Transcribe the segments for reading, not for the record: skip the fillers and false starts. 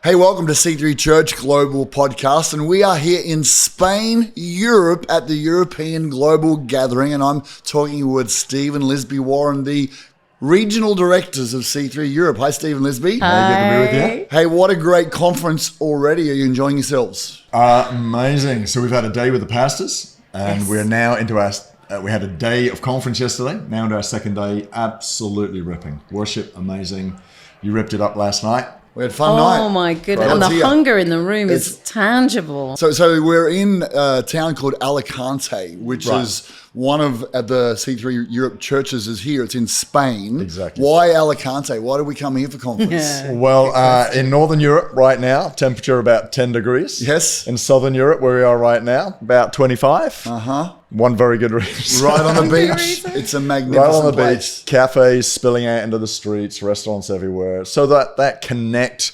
Hey, welcome to C3 Church Global Podcast, and we are here in Spain, Europe, at the European Global Gathering, and I'm talking with Stephen Lizby Warren, the regional directors of C3 Europe. Hi, Stephen Lizby. Hi. Good to be with you. Hey, what a great conference already. Are you enjoying yourselves? Amazing. So we've had a day with the pastors, and Yes. we're now into our. We had a day of conference yesterday. Now into our second day. Absolutely ripping. Worship, amazing. You ripped it up last night. We had a fun night. Oh my goodness. Right. And the Here. hunger in the room is tangible. So we're in a town called Alicante, which Right. is one of the C3 Europe churches is here. It's in Spain. Exactly. Why Alicante? Why did we come here for conference? Yeah. Well, in Northern Europe right now, temperature about 10 degrees. Yes. In Southern Europe, where we are right now, about 25. Uh-huh. One very good reason. Right on the beach. reason. It's a Right magnificent on the place. beach, cafes spilling out into the streets, restaurants everywhere. So that connect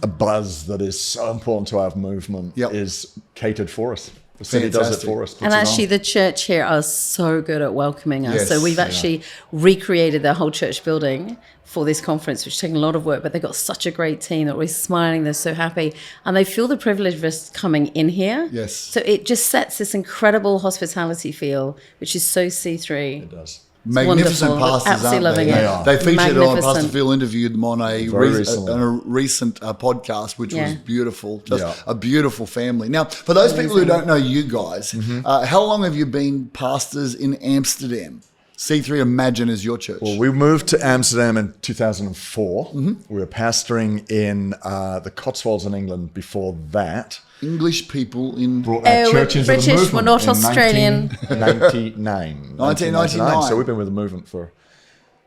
a buzz that is so important to our movement Yep. is catered for us. The city does Fantastic. it for us. puts And it actually, on. the church here are so good at welcoming us. Yes, So we've yeah. actually recreated the whole church building for this conference, which has taken a lot of work, but they've got such a great team that we're smiling. They're so happy. And they feel the privilege of us coming in here. Yes. So it just sets this incredible hospitality feel, which is so C3. It does. Magnificent wonderful. pastors, Absolutely aren't loving they? it. They are. They featured on Pastor Magnificent. Phil interviewed them on a Very recently. recent podcast, which was Yeah. beautiful. Just Yeah. a beautiful family. Now, for those people who don't know you guys, how long have you been pastors in Amsterdam? C3 Imagine is your church. Well, we moved to Amsterdam in 2004. We were pastoring in the Cotswolds in England before that. English people in Brought we're our church into British, the movement we're not in Australian. 1999. 1999. So we've been with the movement for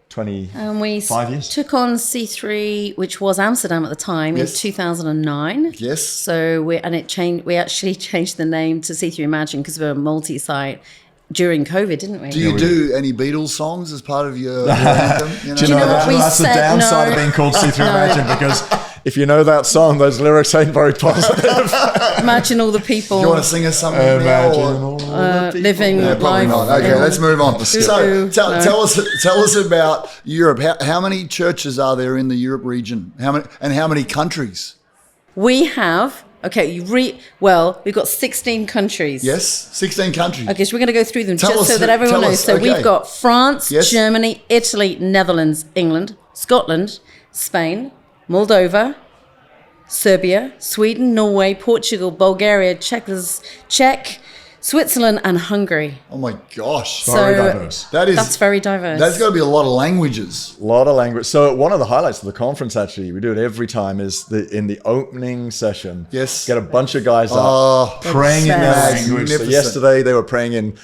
25 And we years. took on C3, which was Amsterdam at the time, Yes. in 2009. Yes. So we actually changed the name to C3 Imagine because we were multi-site during COVID, didn't we? Do you do any Beatles songs as part of your anthem? Do you know, what we that's the said? downside No. of being called C3 Imagine, because if you know that song, those lyrics ain't very positive. Imagine all the people. Do you want to sing us something now? Imagine Or? all the people. living Yeah, probably life. not. Okay, let's move on. So Ooh, tell us about Europe. How many churches are there in the Europe region? How many countries? We have, we've got 16 countries. Yes, 16 countries. Okay, so we're going to go through them Tell just us- so that everyone tell knows. us, So okay. we've got France, Yes. Germany, Italy, Netherlands, England, Scotland, Spain, Moldova, Serbia, Sweden, Norway, Portugal, Bulgaria, Czech, Switzerland, and Hungary. Oh my gosh, Very So diverse. that's very diverse. That's got to be a lot of languages. A lot of language. So one of the highlights of the conference, actually, we do it every time, is in the opening session. Yes. Get a bunch of guys Oh, up praying in their Magnificent. language. So yesterday they were praying in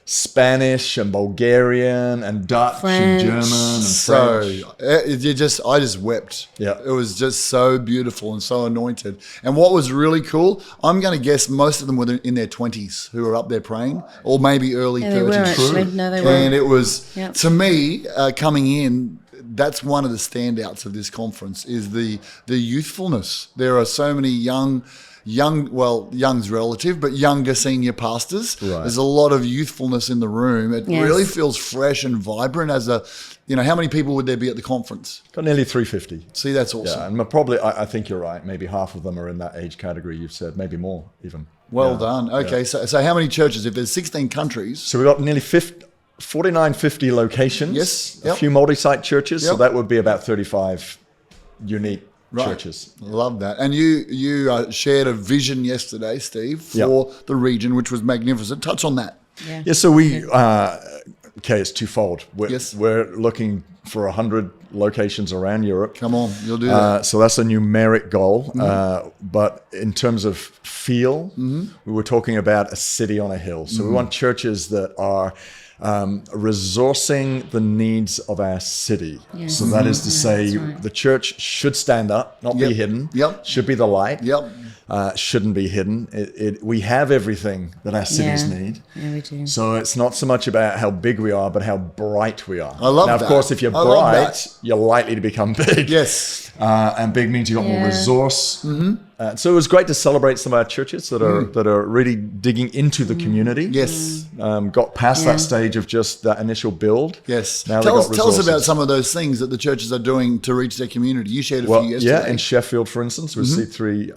Spanish and Bulgarian and Dutch French. and German and So French. I just wept. Yeah. It was just so beautiful and so anointed. And what was really cool, I'm going to guess most of them were in their 20s who were up there praying, or maybe early Yeah, they 30s. were actually. No, they were. And it was, Yep. to me, coming in, that's one of the standouts of this conference is the youthfulness. There are so many young's relative, but younger senior pastors. Right. There's a lot of youthfulness in the room. It Yes. really feels fresh and vibrant how many people would there be at the conference? Got nearly 350. See, that's awesome. Yeah, and probably, I think you're right, maybe half of them are in that age category you've said, maybe more even. Well Yeah. done. Okay, so how many churches? If there's 16 countries, So we've got nearly 49-50 locations. Yes, A yep. few multi-site churches. So Yep. that would be about 35 unique churches. Love that. And you shared a vision yesterday, Steve, for Yep. the region, which was magnificent. Touch on that. Yeah, so we, it's twofold. Yes. We're looking for 100 locations around Europe. Come on, you'll do that. So that's a numeric goal. But in terms of feel, we were talking about a city on a hill. So we want churches that are resourcing the needs of our city. Yes. So that is to say, that's right. the church should stand up, not Yep. be hidden. Yep. Should be the light. Yep. Shouldn't be hidden. We have everything that our cities Yeah. need. Yeah, we do. So it's not so much about how big we are, but how bright we are. I love now, that. of course, if you're I love bright, that. you're likely to become big. Yes. And big means you've got more Yeah. resource. So it was great to celebrate some of our churches that are really digging into the community. Yes. Got past that stage of just that initial build. Yes. Now Tell they've got us resources. about some of those things that the churches are doing to reach their community. You shared a few yesterday. Yeah, in Sheffield, for instance, with C3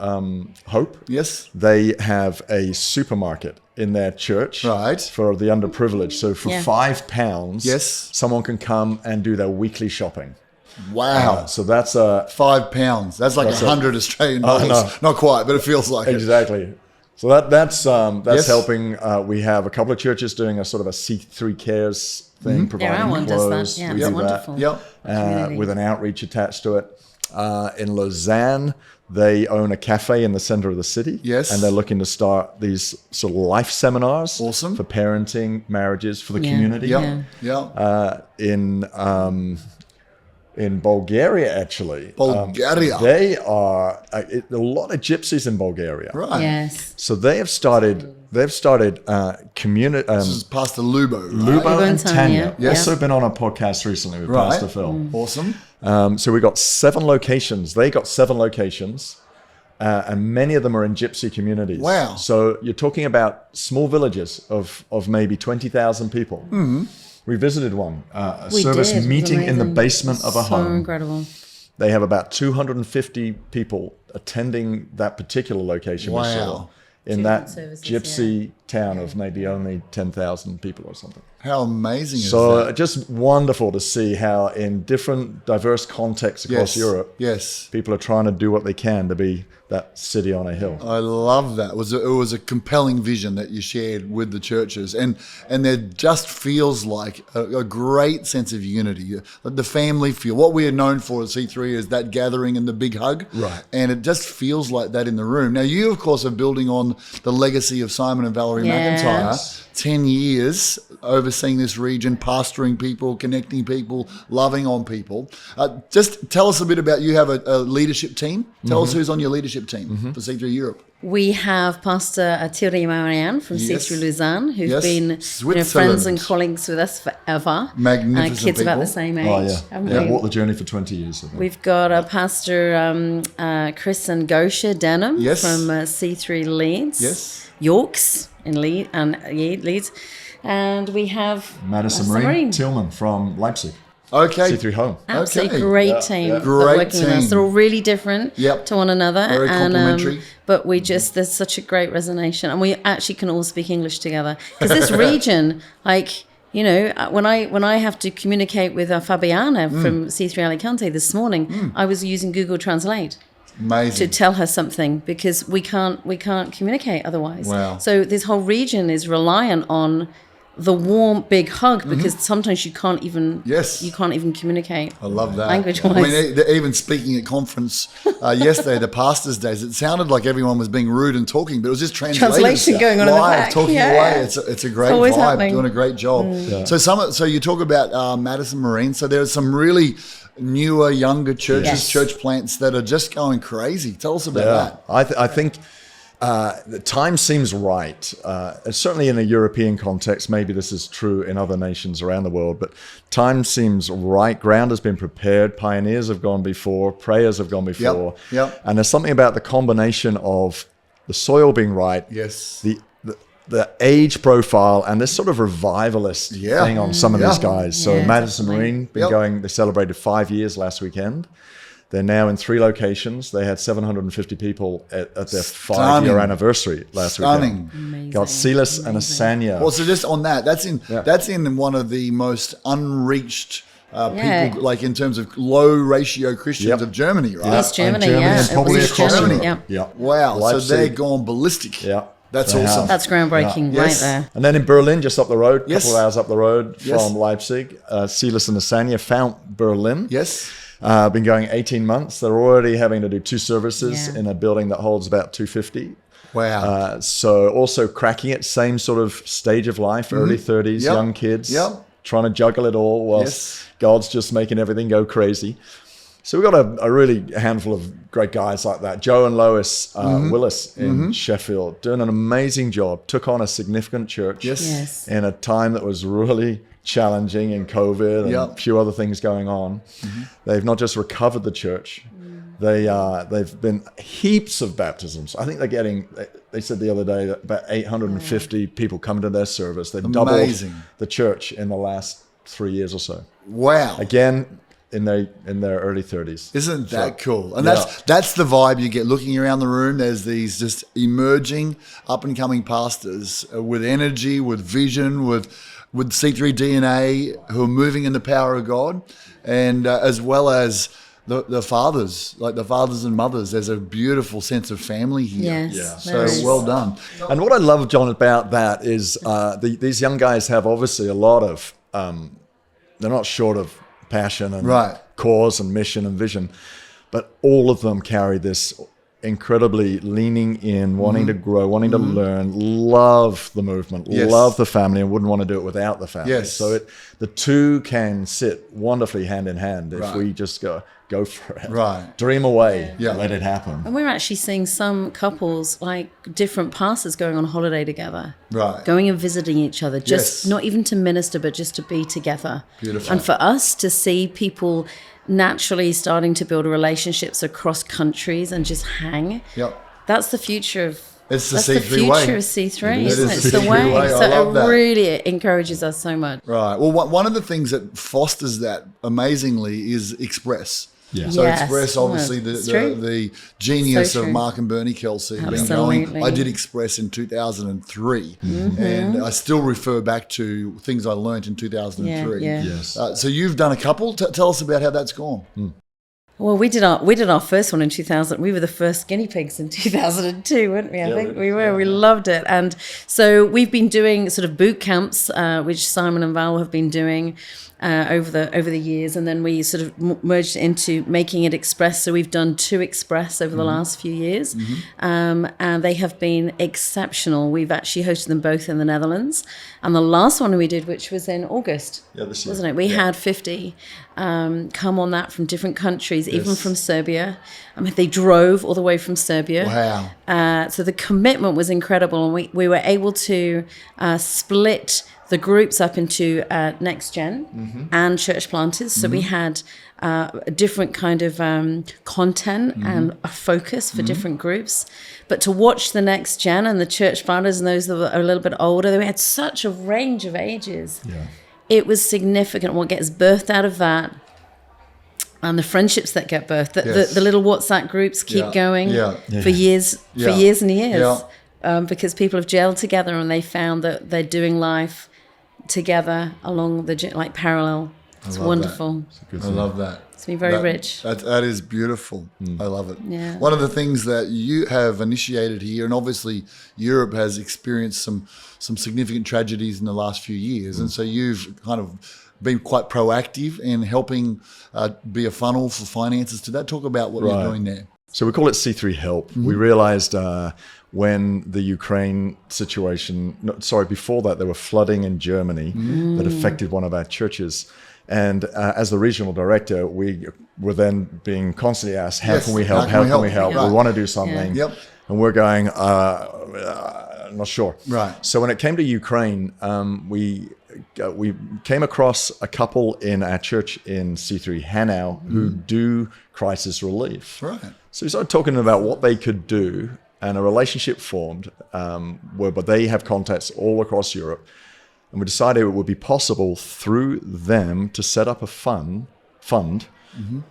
Hope. Yes. They have a supermarket in their church Right. for the underprivileged. So for £5, Yes. someone can come and do their weekly shopping. Wow. So that's a £5. That's like That's 100 Australian I dollars. know. Not quite, but it feels like it. exactly. So that's Yes. helping. We have a couple of churches doing a sort of a C3 Cares thing, providing our one does that. clothes. Yeah, We it's do that, wonderful. Yep. with an outreach attached to it. In Lausanne, they own a cafe in the center of the city. Yes. And they're looking to start these sort of life seminars. Awesome. For parenting, marriages, for the Yeah. community. Yep. Yeah. Yep. In Bulgaria, actually. Bulgaria. They are a lot of gypsies in Bulgaria. Right. Yes. So they've started community. This is Pastor Lubo. Right? Lubo and Tanya. Yes. Also been on a podcast recently with Right. Pastor Phil. Awesome. So we got 7 locations. They got 7 locations, and many of them are in gypsy communities. Wow. So you're talking about small villages of maybe 20,000 people. Mm-hmm. We visited one, a We service did. It was meeting in the amazing. basement of a So home. incredible. They have about 250 people attending that particular location we Wow. saw in Two that different services, gypsy town of maybe only 10,000 people or something. How amazing is So that? just wonderful to see how in different diverse contexts across Europe, Yes. people are trying to do what they can to be that city on a hill. I love that. It was a compelling vision that you shared with the churches, and there just feels like a great sense of unity. The family feel. What we are known for at C3 is that gathering and the big hug, Right. And it just feels like that in the room. Now, you of course are building on the legacy of Simon and Valerie Yes. McIntyre. 10 years overseeing this region, pastoring people, connecting people, loving on people. Just tell us a bit about, you have a leadership team. Tell us who's on your leadership team for C3 Europe. We have Pastor Thierry Marianne from Yes. C3 Lausanne, who've Yes. been Switzerland. friends and colleagues with us forever. Magnificent Kids about people. the same age. Oh, yeah. haven't Yeah, we? walked the journey for 20 years. I think. We've got a Pastor Chris and Gosha Denham Yes. from C3 Leeds. Yes. Yorks in Leeds. And we have Madison Marine Tillman from Leipzig, Okay. C3 Home. Absolutely Okay. great team. that Great working with us. team. They're all really different Yep. to one another. Very complementary. But there's such a great resonance. And we actually can all speak English together. Because this region, when I have to communicate with Fabiana from C3 Alicante this morning, I was using Google Translate to Amazing. tell her something because we can't communicate otherwise. Wow. So this whole region is reliant on the warm big hug because sometimes you can't even Yes. communicate. I love that. Language-wise. I mean, even speaking at conference yesterday, the pastors' days, it sounded like everyone was being rude and talking, but it was just Translation going on in the live, back. talking Yeah. away. It's a great always vibe, happening. doing a great job. So you talk about Madison Marine. So there's some really newer, younger churches, Yes. church plants that are just going crazy. Tell us about that. I think the time seems right. Certainly in a European context, maybe this is true in other nations around the world, but time seems right. Ground has been prepared. Pioneers have gone before. Prayers have gone before. Yep. And there's something about the combination of the soil being right, Yes. the age profile, and this sort of revivalist thing on some of these guys. So Yeah, Madison definitely. Marine, been going, they celebrated 5 years last weekend. They're now in 3 locations. They had 750 people at their 5-year anniversary last weekend. Amazing. Got Silas and Asanya. Well, so just on that, that's in one of the most unreached people, like in terms of low ratio Christians Yep. of Germany, right? East Germany, and yeah. and probably East across Germany, Europe. yeah. Wow. Leipzig. So they're gone ballistic. Yeah. That's They awesome. have. That's groundbreaking Yeah. right Yes. there. And then in Berlin, just up the road, a Yes. couple of hours up the road Yes. from Leipzig, Silas and Asanya found Berlin. Yes. Been going 18 months. They're already having to do 2 services Yeah. in a building that holds about 250. Wow. So also cracking it, same sort of stage of life, early 30s, Yep. young kids, Yep. trying to juggle it all whilst Yes. God's just making everything go crazy. So we've got a really handful of great guys like that. Joe and Lois Willis in Sheffield doing an amazing job, took on a significant church Yes. in a time that was really challenging in COVID and Yep. a few other things going on. They've not just recovered the church, They've been heaps of baptisms. I think they're getting. They said the other day that about 850 people come to their service. They've doubled the church in the last 3 years or so. Wow! Again, in their early 30s. Isn't that cool? And that's the vibe you get looking around the room. There's these just emerging, up and coming pastors with energy, with vision, with C3 DNA, who are moving in the power of God, and as well as the fathers, like the fathers and mothers. There's a beautiful sense of family here. Yes, so well done. And what I love, John, about that is these young guys have obviously a lot of. They're not short of passion and cause and mission and vision, but all of them carry this incredibly leaning in, wanting to grow, wanting to learn, love the movement, love the family, and wouldn't want to do it without the family. So the two can sit wonderfully hand in hand if we just go for it. Dream away, let it happen. And we're actually seeing some couples, like different pastors, going on holiday together. Right. Going and visiting each other, just not even to minister, but just to be together. Beautiful. And for us to see people naturally starting to build relationships across countries and just hang. That's the future of It's the That's C3 the future way. of C3, It is isn't it? the It's the C3 way. way. I So love that. it really encourages us so much. Right. Well, one of the things that fosters that amazingly is Express. Yeah. So Yes. Express, obviously, It's true. the genius So of true. Mark and Bernie Kelsey. have been Absolutely. going. I did Express in 2003, Mm-hmm. and I still refer back to things I learned in 2003. Yeah. Yes. So you've done a couple. Tell us about how that's gone. Well, we did our first one in 2000. We were the first guinea pigs in 2002, weren't we? I think we were. We loved it. And so we've been doing sort of boot camps, which Simon and Val have been doing over the years, and then we sort of merged into making it Express. So we've done 2 Express over the last few years, and they have been exceptional. We've actually hosted them both in the Netherlands, and the last one we did, which was in August, this year. wasn't it? We had 50 come on that from different countries, even from Serbia. I mean, they drove all the way from Serbia. Wow. So the commitment was incredible, and we were able to split the groups up into Next Gen and Church Planters. So we had a different kind of content and a focus for different groups. But to watch the Next Gen and the Church Planters and those that were a little bit older, they had such a range of ages. Yeah. It was significant what gets birthed out of that. And the friendships that get birthed, the little WhatsApp groups keep going for years, and years, because people have gelled together and they found that they're doing life together along the like parallel. It's wonderful. I love that. It's been very rich. That is beautiful. I love it. Yeah. One of the things that you have initiated here, and obviously Europe has experienced some significant tragedies in the last few years, and so you've kind of been quite proactive in helping be a funnel for finances to that. Talk about what you're doing there. So we call it C3 Help. We realized when the Ukraine situation, before that, there were flooding in Germany that affected one of our churches. And as the regional director, we were then being constantly asked, how can we help? How can we help? Right. We want to do something. Yep. And we're going, not sure. Right. So when it came to Ukraine, we came across a couple in our church in C3 Hanau who do crisis relief. Right. So we started talking about what they could do, and a relationship formed but they have contacts all across Europe. And we decided it would be possible through them to set up a fund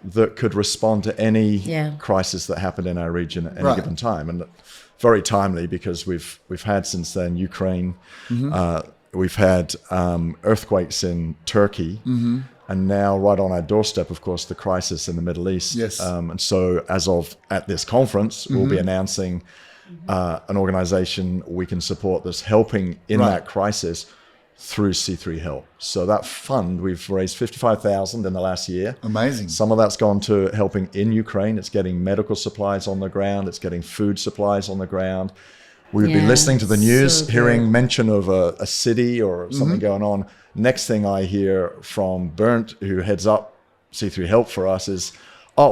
that could respond to any crisis that happened in our region at any given time. And very timely, because we've had since then Ukraine, we've had earthquakes in Turkey, and now right on our doorstep, of course, the crisis in the Middle East. Yes. And so at this conference, we'll be announcing an organization we can support that's helping in that crisis through C3 Help. So that fund, we've raised $55,000 in the last year. Amazing. Some of that's gone to helping in Ukraine. It's getting medical supplies on the ground. It's getting food supplies on the ground. We would be listening to the news, hearing mention of a city or something going on. Next thing I hear from Bernd, who heads up C3 Help for us, is,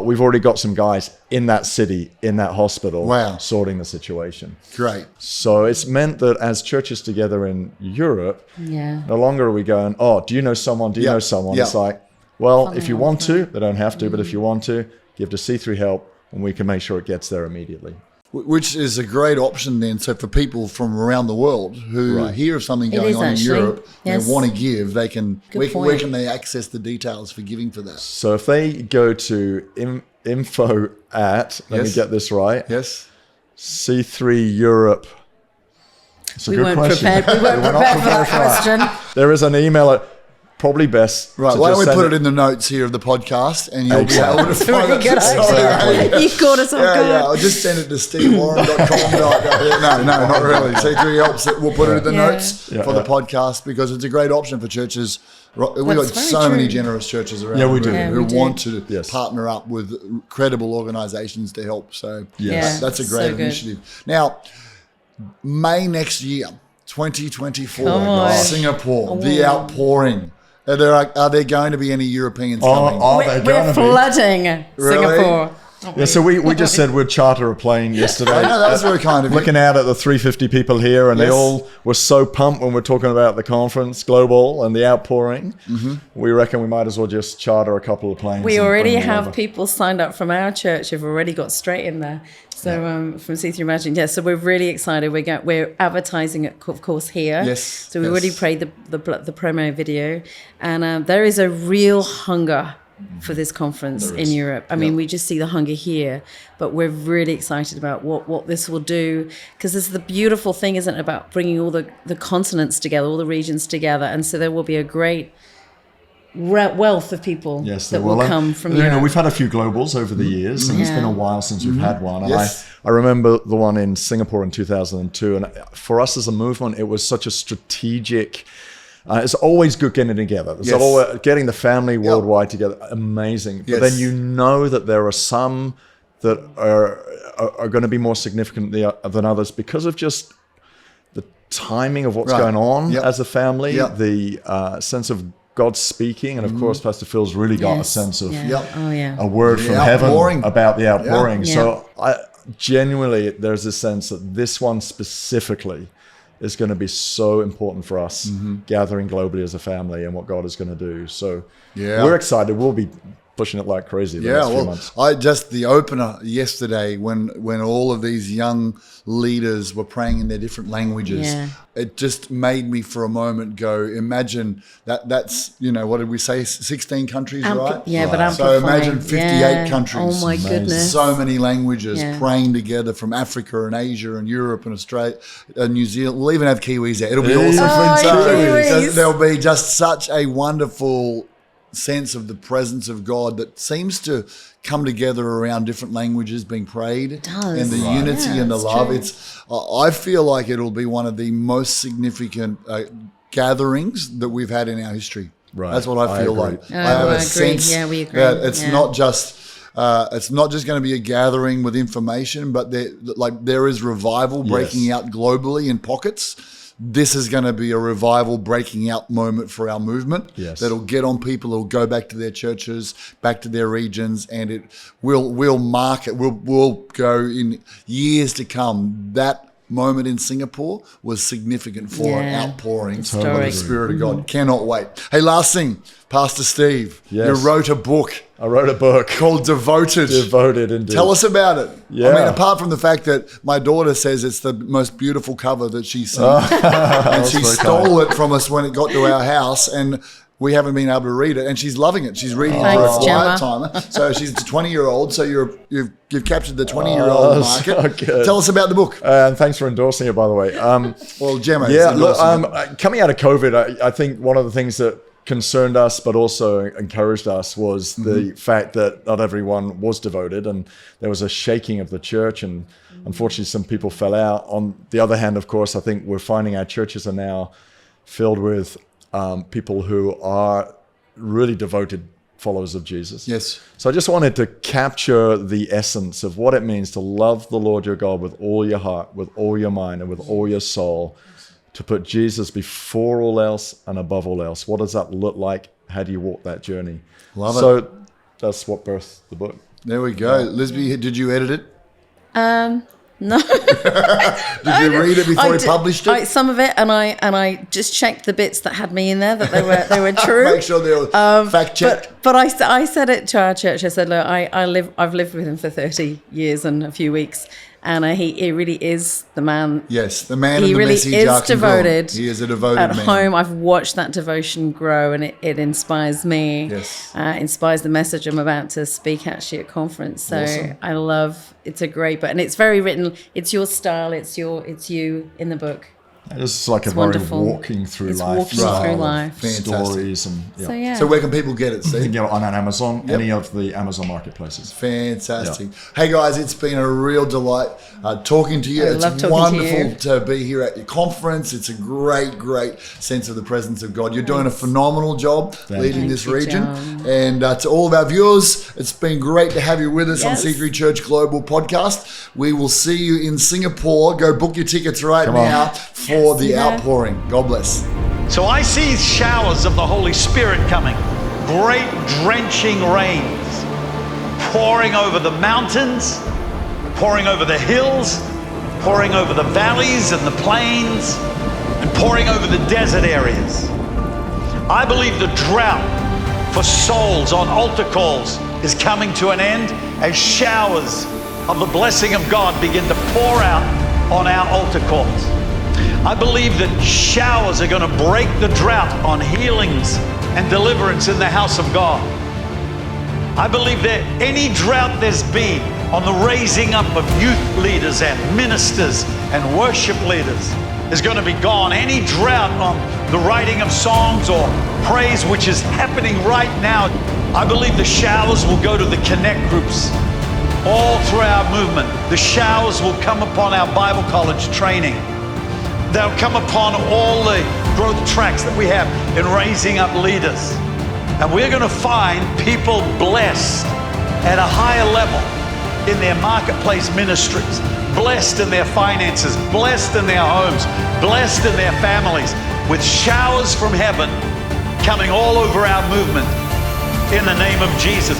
we've already got some guys in that city, in that hospital, sorting the situation. Great. So it's meant that as churches together in Europe, no longer are we going, do you know someone? Do you know someone? It's like, well, if you want to, they don't have to, but if you want to, give to C3 Help. and we can make sure it gets there immediately. Which is a great option then. So for people from around the world who hear of something going on in Europe and want to give, they can. Where can they access the details for giving for that? So if they go to info at, let me get this right. Yes. C3 Europe. It's a good question. We weren't prepared for that question. There is an email at probably best. Right, why don't we put it in the notes here of the podcast and you'll be able to find it. Exactly. You've got us on guard. Yeah, I'll just send it to stevewarren.com. No, not really. C3 helps it. We'll put it in the notes for the podcast because it's a great option for churches. We've got so many generous churches around who want to partner up with credible organisations to help. So that's a great initiative. Now, May next year, 2024, Singapore, the outpouring. Are there going to be any Europeans coming? We're flooding Singapore. Yeah, so we just said we'd charter a plane yesterday. I know, that was very kind of you. Looking out at the 350 people here, and they all were so pumped when we're talking about the conference, Global, and the outpouring. Mm-hmm. We reckon we might as well just charter a couple of planes. We already have people signed up from our church who've already got straight in there. So from C3 Imagine, so we're really excited. We're advertising it, of course, here. Yes. So we already played the promo video, and there is a real hunger for this conference in Europe. I mean, we just see the hunger here, but we're really excited about what this will do, because this is the beautiful thing, isn't it, about bringing all the continents together, all the regions together, and so there will be a great wealth of people that will come from Europe. We've had a few globals over the years, and it's been a while since we've had one. And I remember the one in Singapore in 2002, and for us as a movement, it was such a strategic. It's always good getting together. It's always getting the family worldwide together. Amazing. But then you know that there are some that are going to be more significant than others because of just the timing of what's going on as a family, the sense of God speaking, and of course, Pastor Phil's really got a sense of a word from heaven about the outpouring. So genuinely, there's a sense that this one specifically is going to be so important for us gathering globally as a family and what God is going to do. So we're excited. We'll be pushing it like crazy the next few months. The opener yesterday when all of these young leaders were praying in their different languages, it just made me for a moment go, imagine that's, what did we say, 16 countries, right? Yeah, but so imagine 58 countries. Oh my goodness. So many languages praying together from Africa and Asia and Europe and Australia and New Zealand. We'll even have Kiwis there. It'll be awesome. There'll be just such a wonderful sense of the presence of God that seems to come together around different languages being prayed. It does. And the unity and the love. I feel like it'll be one of the most significant gatherings that we've had in our history. Right. That's what I feel like. I have a sense we agree. That it's not just going to be a gathering with information, but there is revival breaking out globally in pockets. This is going to be a revival breaking out moment for our movement that'll get on people who'll go back to their churches, back to their regions, and it will mark it. We'll go in years to come. That moment in Singapore was significant for an outpouring of the Spirit of God. Cannot wait. Hey, last thing, Pastor Steve, you wrote a book. I wrote a book called Devoted. Devoted, indeed. Tell us about it. Yeah. I mean, apart from the fact that my daughter says it's the most beautiful cover that she's seen, and she stole it from us when it got to our house, and we haven't been able to read it, and she's loving it. She's reading it for a quiet time. So she's a 20-year-old. So you've captured the 20-year-old market. So tell us about the book. And thanks for endorsing it, by the way. Well, Gemma. Yeah, look, coming out of COVID, I think one of the things that concerned us but also encouraged us was the fact that not everyone was devoted, and there was a shaking of the church, and unfortunately some people fell out. On the other hand, of course, I think we're finding our churches are now filled with people who are really devoted followers of Jesus. Yes. So I just wanted to capture the essence of what it means to love the Lord your God with all your heart, with all your mind, and with all your soul, to put Jesus before all else and above all else. What does that look like? How do you walk that journey? Love it. So that's what birthed the book. There we go. Lizby, did you edit it? No. Did you read it before he published it? Some of it, and I just checked the bits that had me in there that they were true. Make sure they were fact checked. But I said it to our church. I said, look, I've lived with him for 30 years and a few weeks, and he really is the man. Yes, the man. He and the really message is are devoted. He is a devoted at man. home. I've watched that devotion grow, and it inspires me. Yes, inspires the message I'm about to speak actually at conference. So awesome. I love. It's a great book, and it's very written. It's your style. It's you in the book. It's like a very wonderful. walking through It's life. walking style through of life. Fantastic. Stories and So yeah. So where can people get it, Steve? You can get it on Amazon, Yep. any of the Amazon marketplaces. Fantastic. Hey guys, it's been a real delight talking to you. I It's love talking wonderful to you. to be here at your conference. It's a great sense of the presence of God. You're doing a phenomenal job leading you. this Thank you, region. John. And to all of our viewers, it's been great to have you with us on Yes. C3 Church Global Podcast. We will see you in Singapore. Go book your tickets right Come on. now for the Yeah. outpouring. God bless. So I see showers of the Holy Spirit coming, great drenching rains, pouring over the mountains, pouring over the hills, pouring over the valleys and the plains, and pouring over the desert areas. I believe the drought for souls on altar calls is coming to an end as showers of the blessing of God begin to pour out on our altar calls. I believe that showers are going to break the drought on healings and deliverance in the house of God. I believe that any drought there's been on the raising up of youth leaders and ministers and worship leaders is going to be gone. Any drought on the writing of songs or praise, which is happening right now, I believe the showers will go to the connect groups all through our movement. The showers will come upon our Bible college training. They'll come upon all the growth tracks that we have in raising up leaders. And we're going to find people blessed at a higher level in their marketplace ministries, blessed in their finances, blessed in their homes, blessed in their families, with showers from heaven coming all over our movement in the name of Jesus.